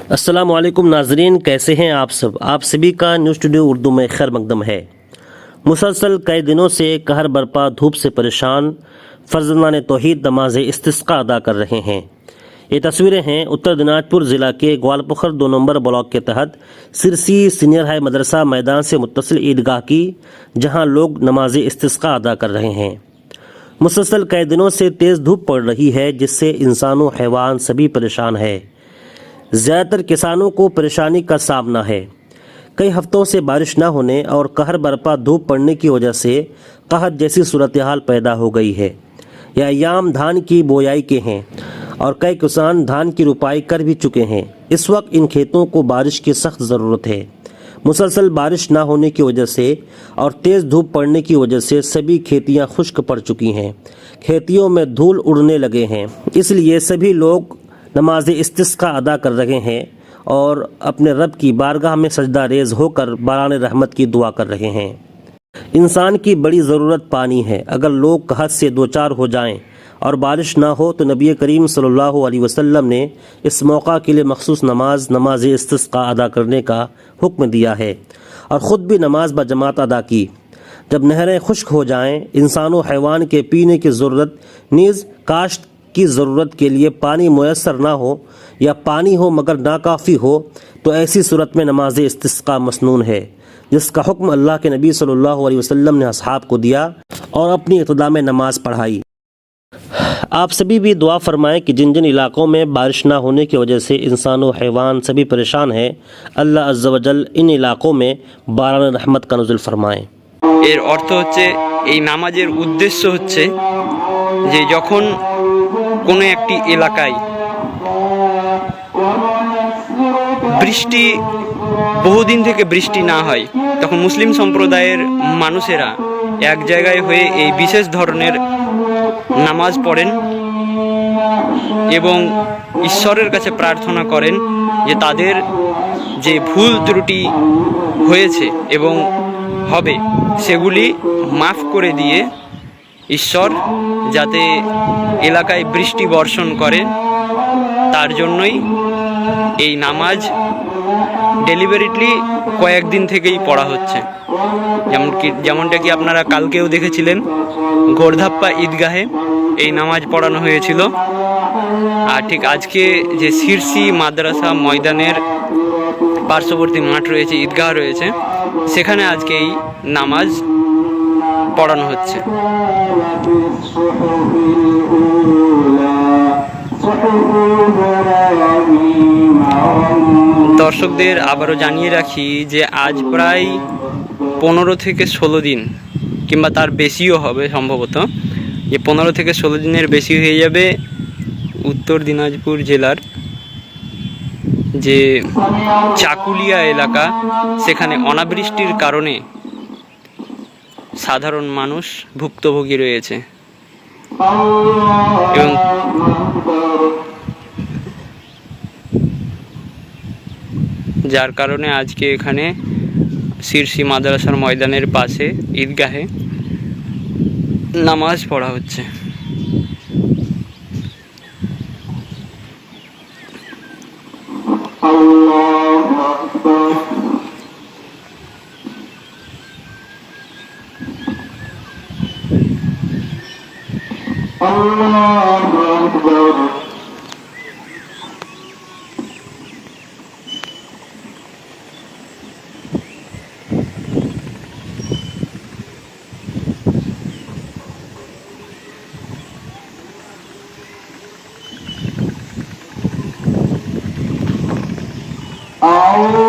अस्सलामुअलैकुम नाजरीन, कैसे हैं आप सब। आप सभी का न्यूज़ स्टूडियो उर्दू में खैर मकदम है। मुसलसल कई दिनों से कहर बरपा धूप से परेशान फर्जंदान तौहीद नमाज इस्तिस्का अदा कर रहे हैं। ये तस्वीरें हैं उत्तर दिनाजपुर ज़िला के ग्वालपुखर 2 नंबर ब्लॉक के तहत सिरसी सीनियर हाई मदरसा मैदान से मुत्तसिल ईदगाह की, जहां लोग नमाज इस्तिस्का अदा कर रहे हैं। मुसलसल कई दिनों से तेज़ धूप पड़ रही है, जिससे इंसानों हैवान सभी परेशान है। ज़्यादातर किसानों को परेशानी का सामना है। कई हफ्तों से बारिश न होने और कहर बरपा धूप पड़ने की वजह से कहत जैसी सूरत हाल पैदा हो गई है। यह अयाम धान की बोआई के हैं और कई किसान धान की रुपाई कर भी चुके हैं। इस वक्त इन खेतों को बारिश की सख्त ज़रूरत है। मुसलसल बारिश ना होने की वजह से और तेज़ धूप पड़ने की वजह से सभी खेतियां खुश्क पड़ चुकी हैं। खेतियों में धूल उड़ने लगे हैं, इसलिए सभी लोग नमाज इस्तिस्का अदा कर रहे हैं और अपने रब की बारगाह में सजदा रेज होकर बारान रहमत की दुआ कर रहे हैं। इंसान की बड़ी ज़रूरत पानी है। अगर लोग कहत से दो चार हो जाएं और बारिश ना हो तो नबी करीम सल्लल्लाहु अलैहि वसल्लम ने इस मौका के लिए मखसूस नमाज इस्तिस्का अदा करने का हुक्म दिया है और ख़ुद भी नमाज बजमात अदा की। जब नहरें खुश्क हो जाएं, इंसानों हैवान के पीने की ज़रूरत नीज़ काश्त की ज़रूरत के लिए पानी मुयस्सर ना हो या पानी हो मगर नाकाफ़ी हो, तो ऐसी सूरत में नमाज इस्तिस्का मसनून है, जिसका हुक्म अल्लाह के नबी सल्लल्लाहु अलैहि वसल्लम ने असहाब को दिया और अपनी इब्तिदा में नमाज पढ़ाई। आप सभी भी दुआ फरमाएं कि जिन जिन इलाकों में बारिश ना होने की वजह से इंसान और हैवान सभी परेशान हैं, अल्लाह अज़्ज़ा वजल इन इलाकों में बारान रहमत का नुज़ुल फरमाएं। এর অর্থ হচ্ছে এই নামাজের উদ্দেশ্য হচ্ছে যে যখন কোনো একটি এলাকায় বৃষ্টি বহুদিন থেকে বৃষ্টি না হয়, তখন মুসলিম সম্প্রদায়ের মানুষেরা এক জায়গায় হয়ে এই বিশেষ ধরনের নামাজ পড়েন এবং ঈশ্বরের কাছে প্রার্থনা করেন যে তাদের যে ভুল ত্রুটি হয়েছে এবং হবে সেগুলি মাফ করে দিয়ে ঈশ্বর যাতে এলাকায় বৃষ্টি বর্ষণ করে, তার জন্যই এই নামাজ ডেলিভারিটলি কয়েকদিন থেকেই পড়া হচ্ছে। যেমনটা কি আপনারা কালকেও দেখেছিলেন, গোরধাপ্পা ঈদগাহে এই নামাজ পড়ানো হয়েছিল। আর ঠিক আজকে যে সিরসি মাদ্রাসা ময়দানের পার্শ্ববর্তী মাঠ রয়েছে, ঈদগাহ রয়েছে, সেখানে আজকে এই নামাজ পড়ানো হচ্ছে। দর্শকদের আবারও জানিয়ে রাখি যে আজ প্রায় 15 থেকে 16 দিন কিংবা তার বেশিও হবে সম্ভবত, যে 15 থেকে 16 দিনের বেশি হয়ে যাবে উত্তর দিনাজপুর জেলার যে চাকুলিয়া এলাকা, সেখানে অনাবৃষ্টির কারণে সাধারণ মানুষ ভুক্তভোগী রয়েছে এবং যার কারণে আজকে এখানে সিরসি মাদ্রাসার ময়দানের পাশে ঈদগাহে নামাজ পড়া হচ্ছে। Allah